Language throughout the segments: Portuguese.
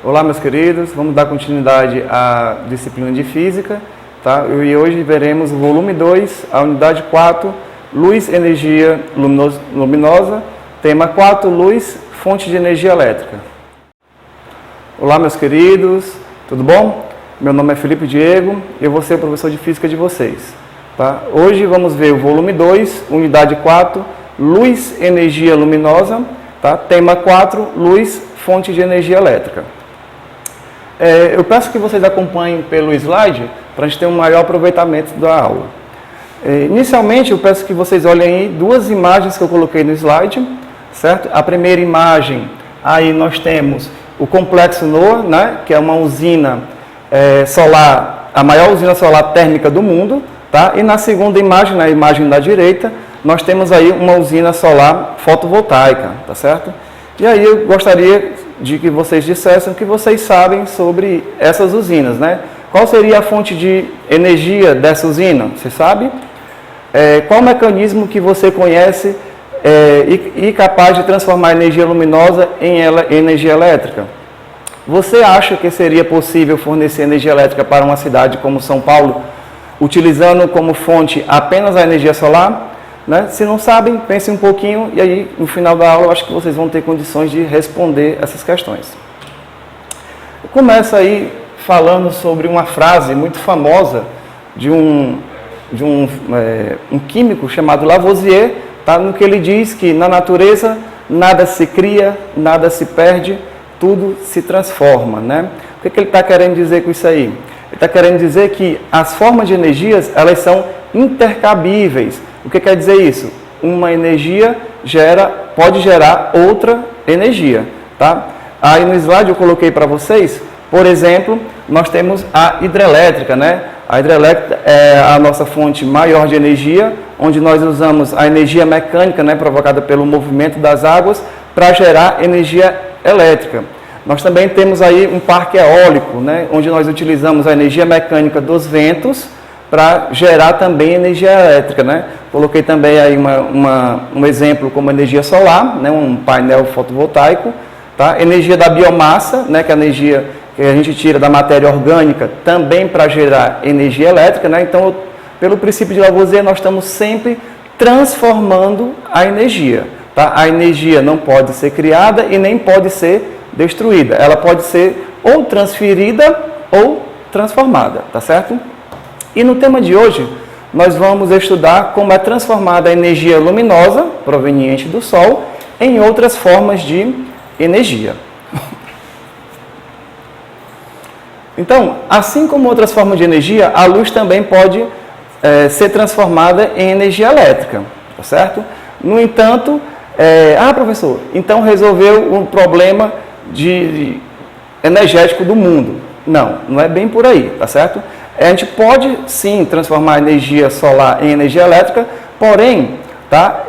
Olá, meus queridos, vamos dar continuidade à disciplina de Física, tá? E hoje veremos o volume 2, a unidade 4, Luz, Energia Luminosa, tema 4, Luz, Fonte de Energia Elétrica. Olá, meus queridos, tudo bom? Meu nome é Felipe Diego e eu vou ser o professor de Física de vocês. Tá? Hoje vamos ver o volume 2, unidade 4, Luz, Energia Luminosa, tá? Tema 4, Luz, Fonte de Energia Elétrica. Eu peço que vocês acompanhem pelo slide para a gente ter um maior aproveitamento da aula. Inicialmente, eu peço que vocês olhem aí duas imagens que eu coloquei no slide, certo? A primeira imagem, aí nós temos o Complexo NOAA, né? Que é uma usina solar, a maior usina solar térmica do mundo, tá? E na segunda imagem, na imagem da direita, nós temos aí uma usina solar fotovoltaica, tá certo? E aí eu gostaria de que vocês dissessem o que vocês sabem sobre essas usinas, né? Qual seria a fonte de energia dessa usina? Você sabe? Qual o mecanismo que você conhece e capaz de transformar a energia luminosa em energia elétrica? Você acha que seria possível fornecer energia elétrica para uma cidade como São Paulo, utilizando como fonte apenas a energia solar? Né? Se não sabem, pensem um pouquinho e aí no final da aula eu acho que vocês vão ter condições de responder essas questões. Eu começo aí falando sobre uma frase muito famosa de um químico chamado Lavoisier, tá? No que ele diz que na natureza nada se cria, nada se perde, tudo se transforma. Né? O que ele está querendo dizer com isso aí? Ele está querendo dizer que as formas de energias elas são intercambíveis. O que quer dizer isso? Uma energia pode gerar outra energia. Tá? Aí no slide eu coloquei para vocês, por exemplo, nós temos a hidrelétrica. Né? A hidrelétrica é a nossa fonte maior de energia, onde nós usamos a energia mecânica, né, provocada pelo movimento das águas, para gerar energia elétrica. Nós também temos aí um parque eólico, né, onde nós utilizamos a energia mecânica dos ventos para gerar também energia elétrica. Né? Coloquei também aí um exemplo como energia solar, né, um painel fotovoltaico, tá? Energia da biomassa, né, que é a energia que a gente tira da matéria orgânica, também para gerar energia elétrica. Né? Então, pelo princípio de Lavoisier, nós estamos sempre transformando a energia. Tá? A energia não pode ser criada e nem pode ser destruída. Ela pode ser ou transferida ou transformada, tá certo? E no tema de hoje, nós vamos estudar como é transformada a energia luminosa, proveniente do Sol, em outras formas de energia. Então, assim como outras formas de energia, a luz também pode ser transformada em energia elétrica, tá certo? No entanto, professor, então resolveu o problema energético do mundo. Não, não é bem por aí, tá certo? A gente pode sim transformar a energia solar em energia elétrica, porém, tá,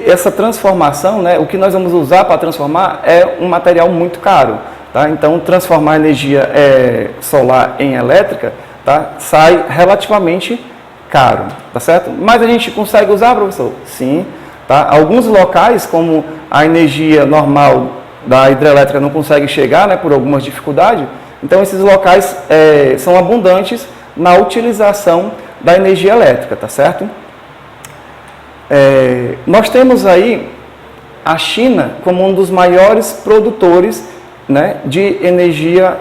essa transformação, né, o que nós vamos usar para transformar é um material muito caro. Tá? Então, transformar a energia solar em elétrica, tá, sai relativamente caro, tá certo? Mas a gente consegue usar, professor? Sim. Tá? Alguns locais, como a energia normal da hidrelétrica não consegue chegar, né, por algumas dificuldades, então esses locais são abundantes na utilização da energia elétrica, tá certo? Nós temos aí a China como um dos maiores produtores, né, de energia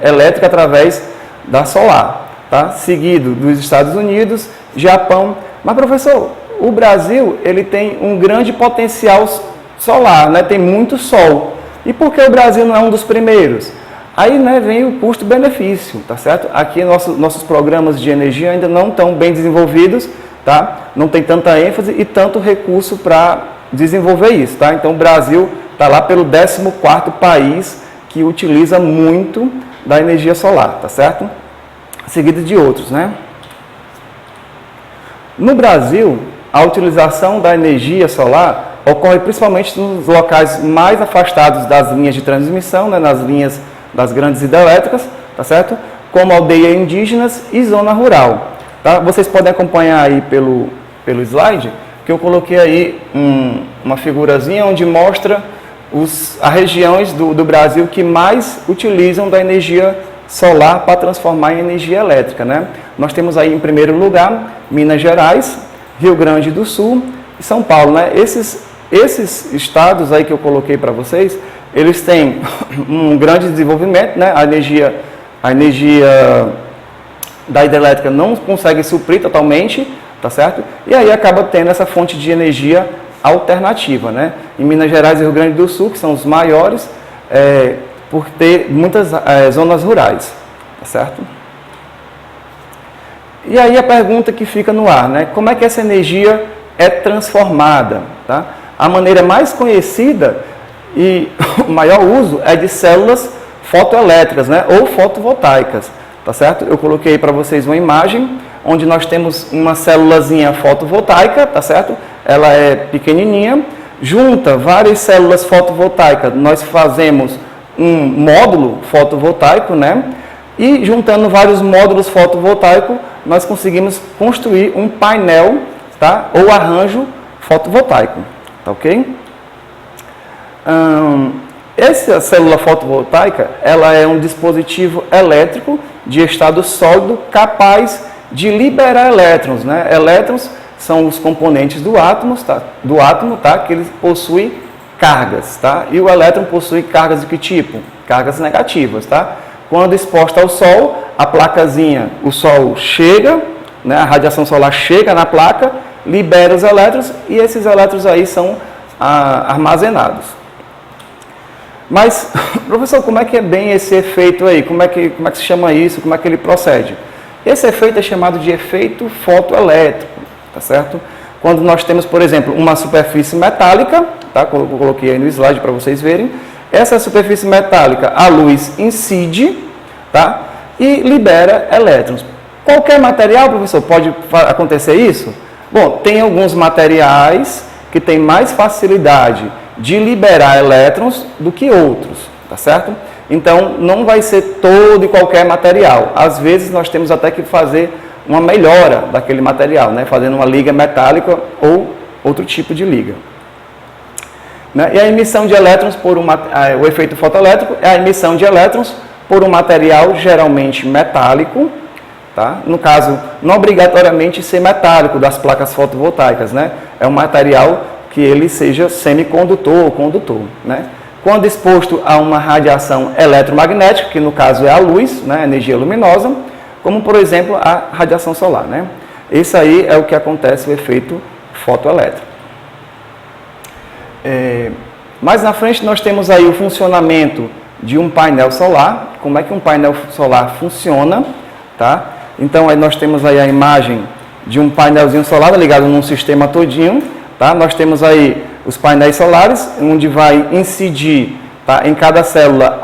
elétrica através da solar, tá? Seguido dos Estados Unidos, Japão. Mas, professor, o Brasil ele tem um grande potencial solar, né? Tem muito sol. E por que o Brasil não é um dos primeiros? Aí, né, vem o custo-benefício, tá certo? Aqui nossos programas de energia ainda não estão bem desenvolvidos, tá? Não tem tanta ênfase e tanto recurso para desenvolver isso, tá? Então o Brasil está lá pelo 14º país que utiliza muito da energia solar, tá certo? Seguido de outros, né? No Brasil, a utilização da energia solar ocorre principalmente nos locais mais afastados das linhas de transmissão, né, nas linhas das grandes hidrelétricas, tá certo? Como aldeias indígenas e zona rural. Tá? Vocês podem acompanhar aí pelo slide, que eu coloquei aí uma figurazinha onde mostra as regiões do Brasil que mais utilizam da energia solar para transformar em energia elétrica, né? Nós temos aí em primeiro lugar Minas Gerais, Rio Grande do Sul e São Paulo, né? Esses estados aí que eu coloquei para vocês, eles têm um grande desenvolvimento, né? A energia da hidrelétrica não consegue suprir totalmente, tá certo? E aí acaba tendo essa fonte de energia alternativa, né? Em Minas Gerais e Rio Grande do Sul, que são os maiores, por ter muitas zonas rurais, tá certo? E aí a pergunta que fica no ar, né? Como é que essa energia é transformada, tá? A maneira mais conhecida e o maior uso é de células fotoelétricas, né? Ou fotovoltaicas, tá certo? Eu coloquei para vocês uma imagem onde nós temos uma célulazinha fotovoltaica, tá certo? Ela é pequenininha, junta várias células fotovoltaicas, nós fazemos um módulo fotovoltaico, né? E juntando vários módulos fotovoltaicos, nós conseguimos construir um painel, tá? Ou arranjo fotovoltaico, tá ok? Essa célula fotovoltaica, ela é um dispositivo elétrico de estado sólido capaz de liberar elétrons, né? Elétrons são os componentes do átomo, tá? Que eles possuem cargas, tá? E o elétron possui cargas de que tipo? Cargas negativas, tá? Quando exposta ao sol, a placazinha, o sol chega, né? A radiação solar chega na placa, libera os elétrons e esses elétrons aí são armazenados. Mas, professor, como é que é bem esse efeito aí? Como é que se chama isso? Como é que ele procede? Esse efeito é chamado de efeito fotoelétrico, tá certo? Quando nós temos, por exemplo, uma superfície metálica, tá? Eu coloquei aí no slide para vocês verem. Essa superfície metálica, a luz incide, tá? E libera elétrons. Qualquer material, professor, pode acontecer isso? Bom, tem alguns materiais que têm mais facilidade de liberar elétrons do que outros, tá certo? Então, não vai ser todo e qualquer material. Às vezes, nós temos até que fazer uma melhora daquele material, né? Fazendo uma liga metálica ou outro tipo de liga. Né? E a emissão de elétrons o efeito fotoelétrico é a emissão de elétrons por um material geralmente metálico, tá? No caso, não obrigatoriamente ser metálico das placas fotovoltaicas, né? É um material que ele seja semicondutor ou condutor, né? Quando exposto a uma radiação eletromagnética, que no caso é a luz, né, a energia luminosa, como por exemplo a radiação solar, né? Isso aí é o que acontece, o efeito fotoelétrico. Mais na frente nós temos aí o funcionamento de um painel solar. Como é que um painel solar funciona, tá? Então aí nós temos aí a imagem de um painelzinho solar ligado num sistema todinho, tá? Nós temos aí os painéis solares, onde vai incidir, tá, em cada célula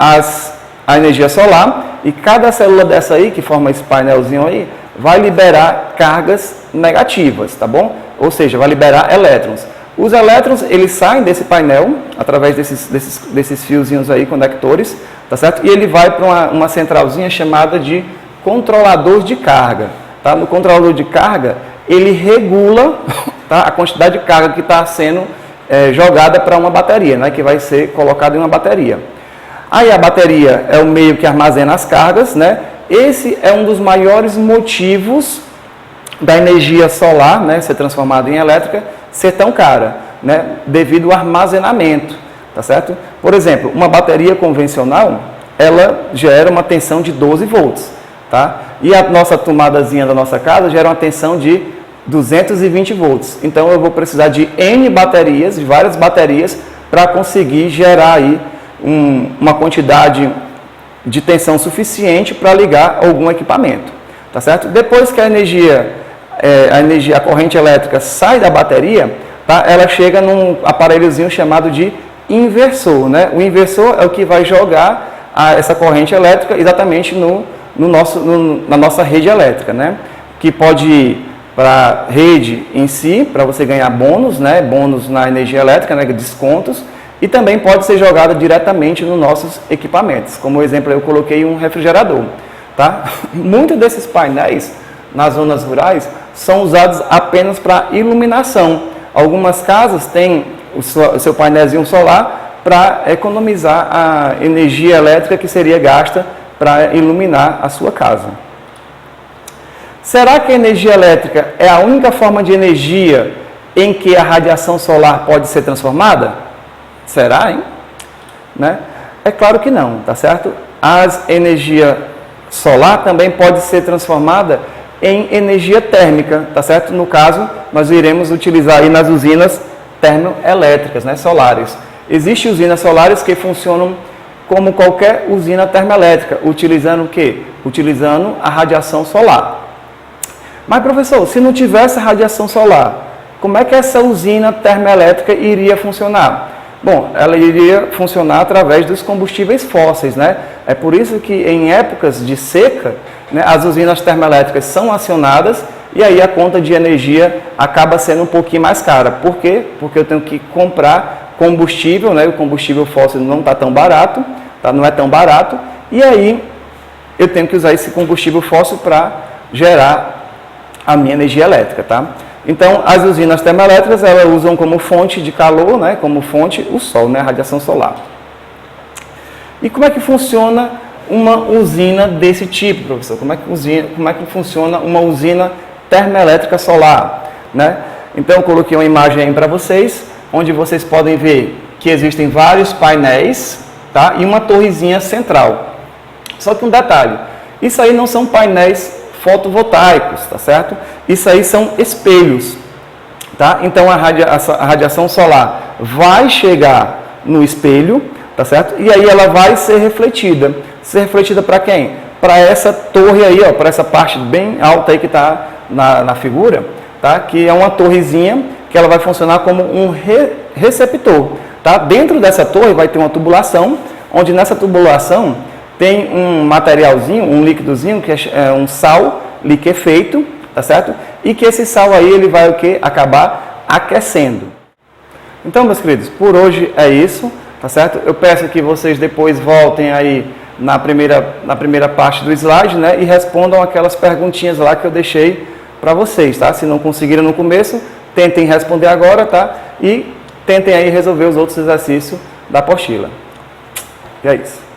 a energia solar, e cada célula dessa aí, que forma esse painelzinho aí, vai liberar cargas negativas, tá bom? Ou seja, vai liberar elétrons. Os elétrons, eles saem desse painel, através desses fiozinhos aí, conectores, tá certo? E ele vai para uma centralzinha chamada de controlador de carga, tá? No controlador de carga, ele regula, tá, a quantidade de carga que está sendo jogada para uma bateria, né, que vai ser colocada em uma bateria. Aí a bateria é o meio que armazena as cargas, né? Esse é um dos maiores motivos da energia solar, né, ser transformada em elétrica, ser tão cara, né, devido ao armazenamento, tá certo? Por exemplo, uma bateria convencional, ela gera uma tensão de 12 volts, tá? E a nossa tomadazinha da nossa casa gera uma tensão de 220 volts. Então eu vou precisar de N baterias, de várias baterias, para conseguir gerar aí uma quantidade de tensão suficiente para ligar algum equipamento, tá certo? Depois que a corrente elétrica sai da bateria, tá? Ela chega num aparelhozinho chamado de inversor, né? O inversor é o que vai jogar essa corrente elétrica exatamente na nossa rede elétrica, né? Que pode ir para a rede em si, para você ganhar bônus, né? Bônus na energia elétrica, né? Descontos, e também pode ser jogada diretamente nos nossos equipamentos. Como exemplo, eu coloquei um refrigerador, tá? Muitos desses painéis nas zonas rurais são usados apenas para iluminação. Algumas casas têm o seu painelzinho solar para economizar a energia elétrica que seria gasta para iluminar a sua casa. Será que a energia elétrica é a única forma de energia em que a radiação solar pode ser transformada? Será, hein? Né? É claro que não, tá certo? A energia solar também pode ser transformada em energia térmica, tá certo? No caso, nós iremos utilizar aí nas usinas termoelétricas, né, solares. Existem usinas solares que funcionam como qualquer usina termoelétrica, utilizando o quê? Utilizando a radiação solar. Mas, professor, se não tivesse radiação solar, como é que essa usina termoelétrica iria funcionar? Bom, ela iria funcionar através dos combustíveis fósseis, né? É por isso que em épocas de seca, né, as usinas termoelétricas são acionadas e aí a conta de energia acaba sendo um pouquinho mais cara. Por quê? Porque eu tenho que comprar combustível, né? O combustível fóssil não está tão barato, tá? Não é tão barato, e aí eu tenho que usar esse combustível fóssil para gerar a minha energia elétrica, tá? Então, as usinas termoelétricas, elas usam como fonte de calor, né, como fonte o sol, né, a radiação solar. E como é que funciona uma usina desse tipo, professor? Como é que funciona uma usina termoelétrica solar, né? Então, eu coloquei uma imagem aí para vocês, onde vocês podem ver que existem vários painéis, tá, e uma torrezinha central. Só que um detalhe, isso aí não são painéis fotovoltaicos, tá certo? Isso aí são espelhos, tá? Então a radiação solar vai chegar no espelho, tá certo? E aí ela vai ser refletida. Ser refletida para quem? Para essa torre aí, ó, para essa parte bem alta aí que está na figura, tá? Que é uma torrezinha que ela vai funcionar como um receptor, tá? Dentro dessa torre vai ter uma tubulação, onde nessa tubulação tem um materialzinho, um líquidozinho, que é um sal liquefeito, tá certo? E que esse sal aí, ele vai o quê? Acabar aquecendo. Então, meus queridos, por hoje é isso, tá certo? Eu peço que vocês depois voltem aí na primeira parte do slide, né? E respondam aquelas perguntinhas lá que eu deixei para vocês, tá? Se não conseguiram no começo, tentem responder agora, tá? E tentem aí resolver os outros exercícios da apostila. E é isso.